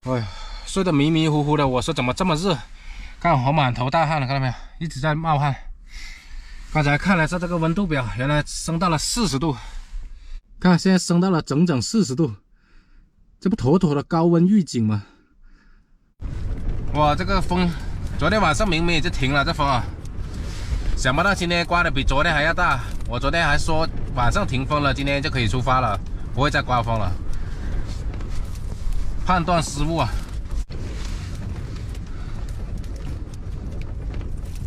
哎呀，睡得迷迷糊糊的，我说怎么这么热？看我满头大汗了，看到没有？一直在冒汗。刚才看了下这个温度表，原来升到了40度。看，现在升到了整整40度，这不妥妥的高温预警吗？哇，这个风，昨天晚上明明已经停了，这风啊，想不到今天刮的比昨天还要大。我昨天还说晚上停风了，今天就可以出发了，不会再刮风了。判断失误啊！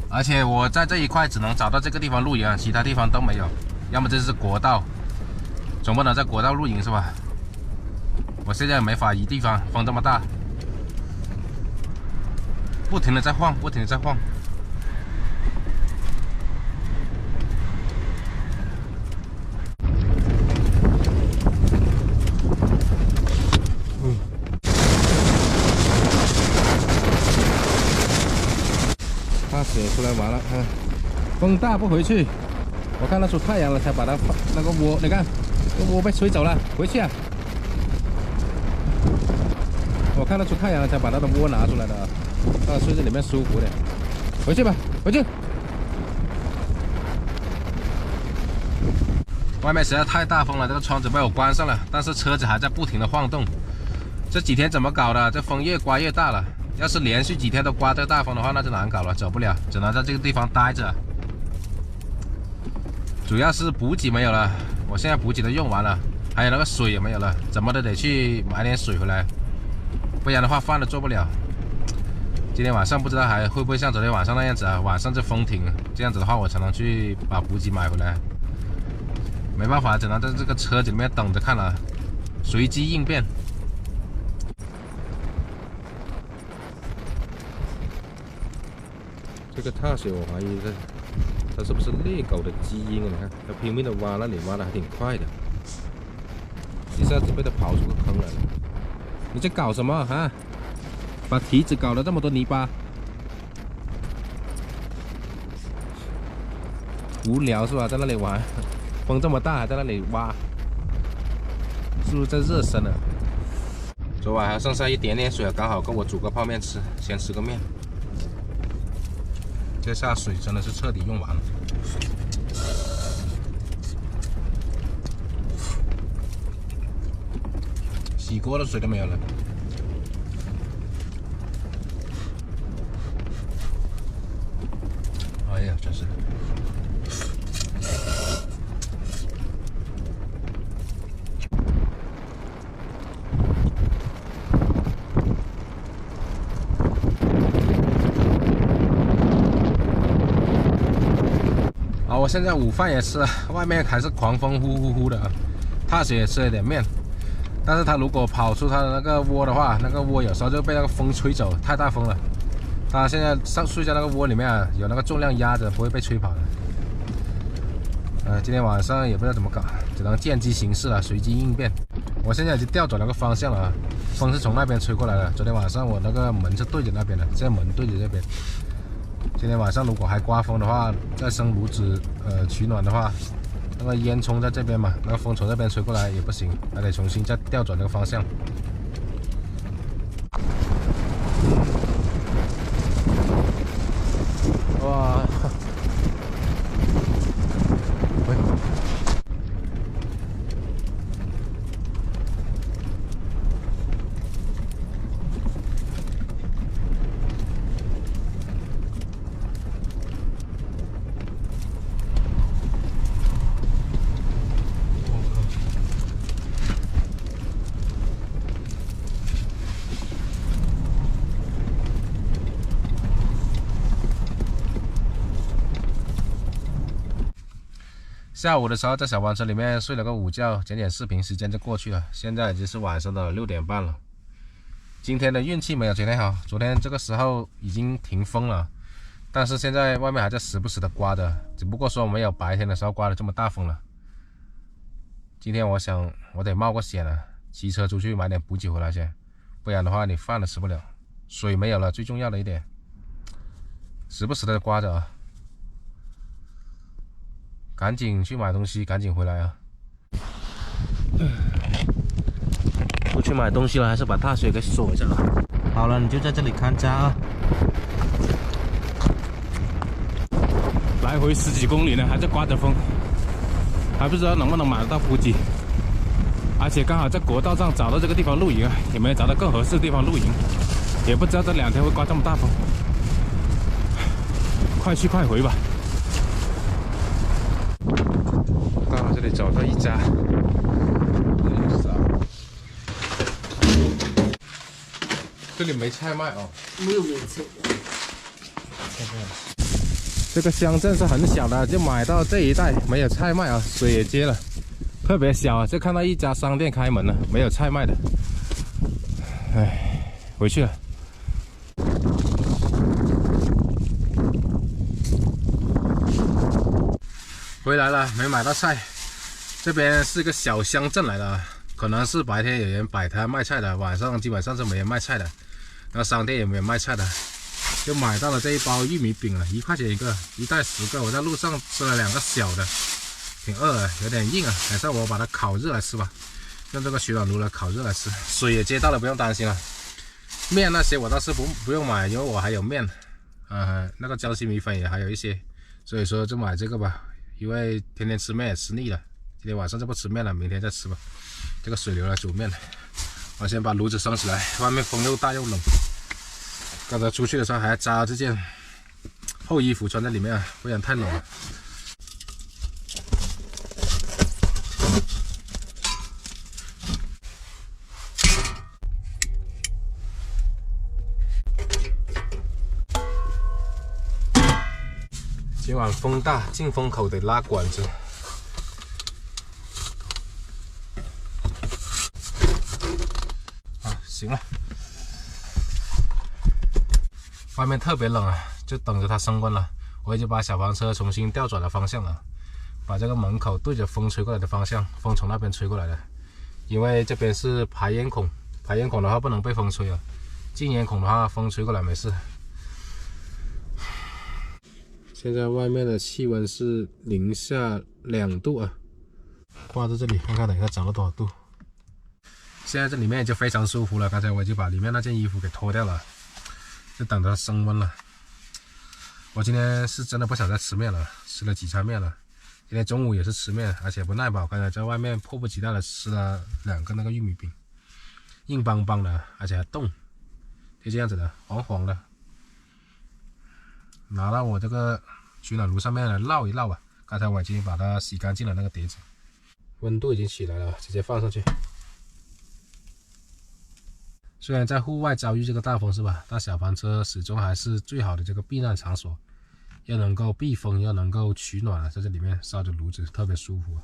而且我在这一块只能找到这个地方露营，其他地方都没有。要么这是国道，总不能在国道露营是吧？我现在也没法移地方，风这么大，不停的在晃，不停的在晃。大雪出来玩了，看，风大不回去。我看得出太阳了，才把它那个窝，你看，这窝被吹走了，回去啊！我看得出太阳了，才把它的窝拿出来的啊，睡在里面舒服点。回去吧，回去。外面实在太大风了，这个窗子被我关上了，但是车子还在不停的晃动。这几天怎么搞的？这风越刮越大了。要是连续几天都刮这大风的话，那就难搞了，走不了，只能在这个地方待着。主要是补给没有了，我现在补给都用完了，还有那个水也没有了，怎么都得去买点水回来，不然的话饭都做不了。今天晚上不知道还会不会像昨天晚上那样子啊？晚上就风停，这样子的话我才能去把补给买回来。没办法，只能在这个车子里面等着看了，随机应变。这个踏雪，我怀疑它是不是猎狗的基因啊？你看，它拼命的挖那里，挖的还挺快的，一下子被它刨出个坑来了。你在搞什么啊？把蹄子搞了这么多泥巴，无聊是吧？在那里玩，风这么大还在那里挖，是不是在热身了？昨晚还剩下一点点水，刚好够我煮个泡面吃，先吃个面。这下水真的是彻底用完了，洗锅的水都没有了。哎呀，真是！我现在午饭也吃了，外面还是狂风呼呼呼的啊。踏雪也吃了点面，但是它如果跑出它的那个窝的话，那个窝有时候就被那个风吹走，太大风了。它现在睡在那个窝里面啊，有那个重量压着，不会被吹跑的。今天晚上也不知道怎么搞，只能见机行事了，随机应变。我现在已经调转那个方向了啊，风是从那边吹过来的。昨天晚上我那个门是对着那边的，现在门对着这边。今天晚上如果还刮风的话，再生炉子取暖的话，那个烟囱在这边嘛，那个风从这边吹过来也不行，还得重新再调转这个方向。哇！下午的时候在小黄车里面睡了个午觉，剪剪视频，时间就过去了。现在已经是晚上的6点半了。今天的运气没有昨天好，昨天这个时候已经停风了，但是现在外面还在时不时的刮着，只不过说没有白天的时候刮的这么大风了。今天我想我得冒个险了，骑车出去买点补给回来先，不然的话你饭都吃不了，水没有了，最重要的一点，时不时的刮着啊。赶紧去买东西，赶紧回来啊！出去去买东西了，还是把大水给锁着了。好了，你就在这里看家啊。来回10几公里呢，还在刮着风，还不知道能不能买得到补给。而且刚好在国道上找到这个地方露营啊，也没有找到更合适的地方露营，也不知道这2天会刮这么大风。快去快回吧。刚好这里找到一家，这里没菜卖哦，没有菜。这个乡镇是很小的，就买到这一带没有菜卖啊，水也接了，特别小啊，就看到一家商店开门了，没有菜卖的。哎，回去了。回来了，没买到菜。这边是个小乡镇来的，可能是白天有人摆摊卖菜的，晚上基本上是没人卖菜的，然后商店也没有卖菜的。就买到了这一包玉米饼了，1块钱一个，一袋10个。我在路上吃了2个小的，挺饿的，有点硬啊。等下我把它烤热来吃吧，用这个取暖炉来烤热来吃。水也接到了，不用担心了。面那些我倒是不用买，因为我还有面，那个江西米粉也还有一些，所以说就买这个吧。因为天天吃面也吃腻了，今天晚上就不吃面了，明天再吃吧。这个水流来煮面，我先把炉子升起来，外面风又大又冷。刚才出去的时候还扎这件厚衣服穿在里面，不然太冷了。今晚风大，进风口得拉管子。行了。外面特别冷啊，就等着它升温了。我已经把小房车重新调转了方向了，把这个门口对着风吹过来的方向，风从那边吹过来的。因为这边是排烟孔，排烟孔的话不能被风吹啊，进烟孔的话风吹过来没事。现在外面的气温是零下2度啊，挂在这里看看等一下涨了多少度。现在这里面就非常舒服了，刚才我就把里面那件衣服给脱掉了，就等着升温了。我今天是真的不想再吃面了，吃了几餐面了。今天中午也是吃面，而且不耐饱，刚才在外面迫不及待的吃了2个那个玉米饼，硬邦邦的，而且还冻，就这样子的，黄黄的。拿到我这个取暖炉上面来烙一烙吧。刚才我已经把它洗干净了那个碟子，温度已经起来了，直接放上去。虽然在户外遭遇这个大风是吧，但小房车始终还是最好的这个避难场所，又能够避风，又能够取暖，在这里面烧着炉子特别舒服。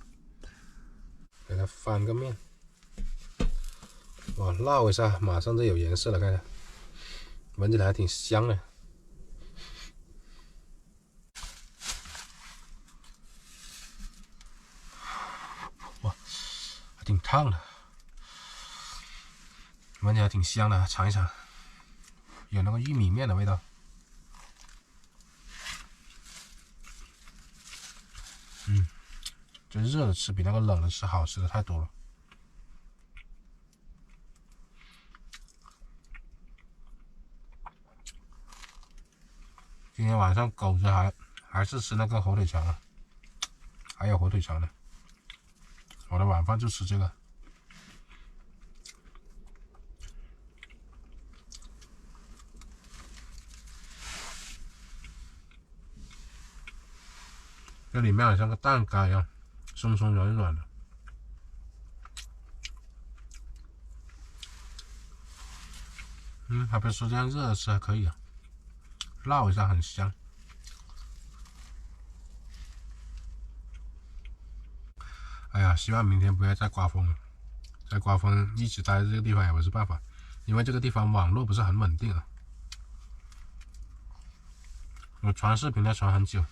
给它翻个面，哇，烙一下马上就有颜色了，看看，闻起来还挺香的。哇，还挺烫的。闻起来挺香的，尝一尝，有那个玉米面的味道。这热的吃比那个冷的吃好吃的太多了。今天晚上狗子还是吃那个火腿肠啊，还有火腿肠呢。我的晚饭就吃这个。这里面好像个蛋糕一样，松松软软的。还别说这样热的吃还可以啊，烙一下很香。哎呀，希望明天不要再刮风了。再刮风一直待在这个地方也不是办法，因为这个地方网络不是很稳定啊。我传视频要传很久。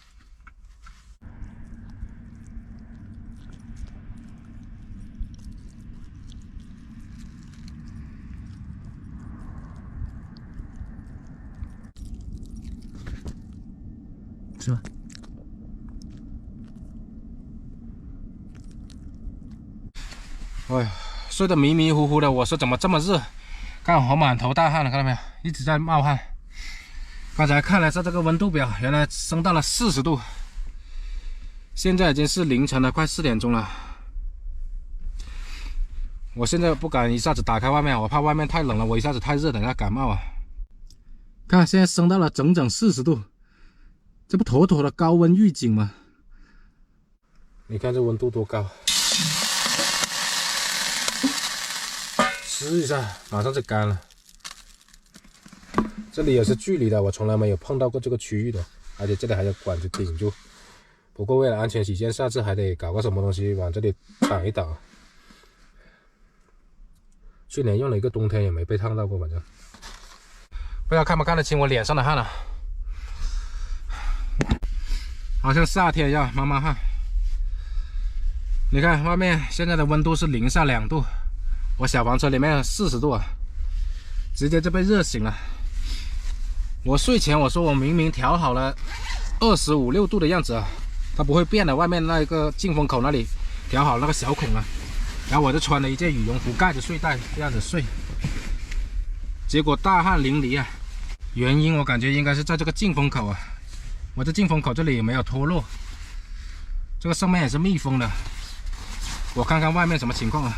是吧？哎呀，睡得迷迷糊糊的，我说怎么这么热？看我满头大汗了，看到没有？一直在冒汗。刚才看了下这个温度表，原来升到了40度。现在已经是凌晨了，快4点钟了。我现在不敢一下子打开外面，我怕外面太冷了，我一下子太热，等下感冒啊。看，现在升到了整整40度，这不妥妥的高温预警吗？你看这温度多高，湿一下，马上就干了。这里也是距离的，我从来没有碰到过这个区域的，而且这里还有管子顶住。不过为了安全起见，下次还得搞个什么东西往这里挡一挡。去年用了一个冬天也没被烫到过，反正。不知道看不看得清我脸上的汗了，好像夏天一样，冒冒汗。你看外面现在的温度是零下2度，我小房车里面40度啊，直接就被热醒了。我睡前我说我明明调好了25、6度的样子啊，它不会变的。外面那个进风口那里调好那个小孔啊，然后我就穿了一件羽绒服盖着睡袋这样子睡，结果大汗淋漓啊。原因我感觉应该是在这个进风口啊，我这进风口这里也没有脱落，这个上面也是密封的。我看看外面什么情况啊。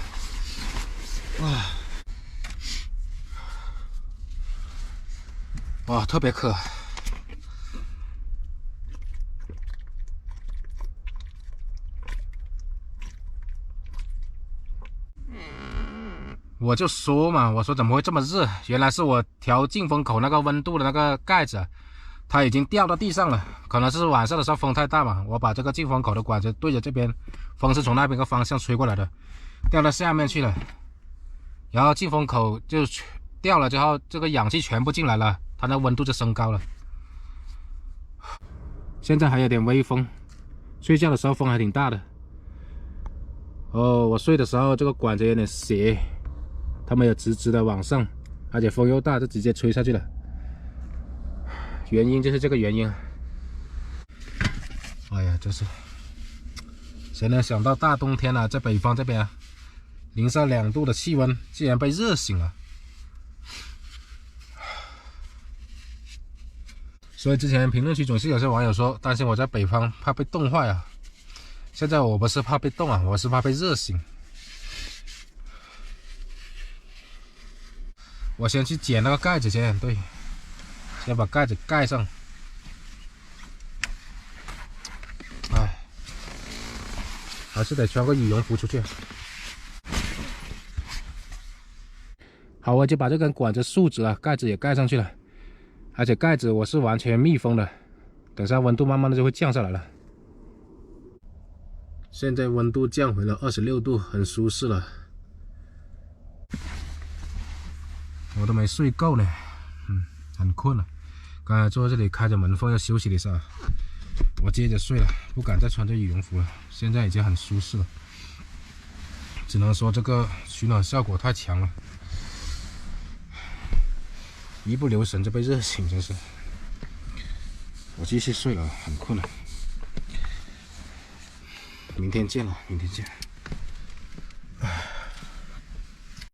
哇，特别渴。我就说嘛，我说怎么会这么热？原来是我调进风口那个温度的那个盖子，它已经掉到地上了。可能是晚上的时候风太大嘛，我把这个进风口的管子对着这边，风是从那边个方向吹过来的，掉到下面去了。然后进风口就掉了之后，这个氧气全部进来了，它那温度就升高了。现在还有点微风，睡觉的时候风还挺大的。哦，我睡的时候这个管子有点斜。它没有直直的往上，而且风又大，就直接吹下去了。原因就是这个原因。哎呀，真是，谁能想到大冬天啊，在北方这边啊，零下2度的气温，竟然被热醒了。所以之前评论区总是有些网友说担心我在北方怕被冻坏啊。现在我不是怕被冻啊，我是怕被热醒。我先去捡那个盖子先，对，先把盖子盖上。哎，还是得穿个羽绒服出去。好，我就把这根管子竖直了，盖子也盖上去了，而且盖子我是完全密封的，等下温度慢慢的就会降下来了。现在温度降回了26度，很舒适了。我都没睡够呢，很困了。刚才坐在这里开着门缝要休息了一下，我接着睡了，不敢再穿这羽绒服了。现在已经很舒适了，只能说这个取暖效果太强了，一不留神就被热醒，真是。我继续睡了，很困了。明天见了，明天见。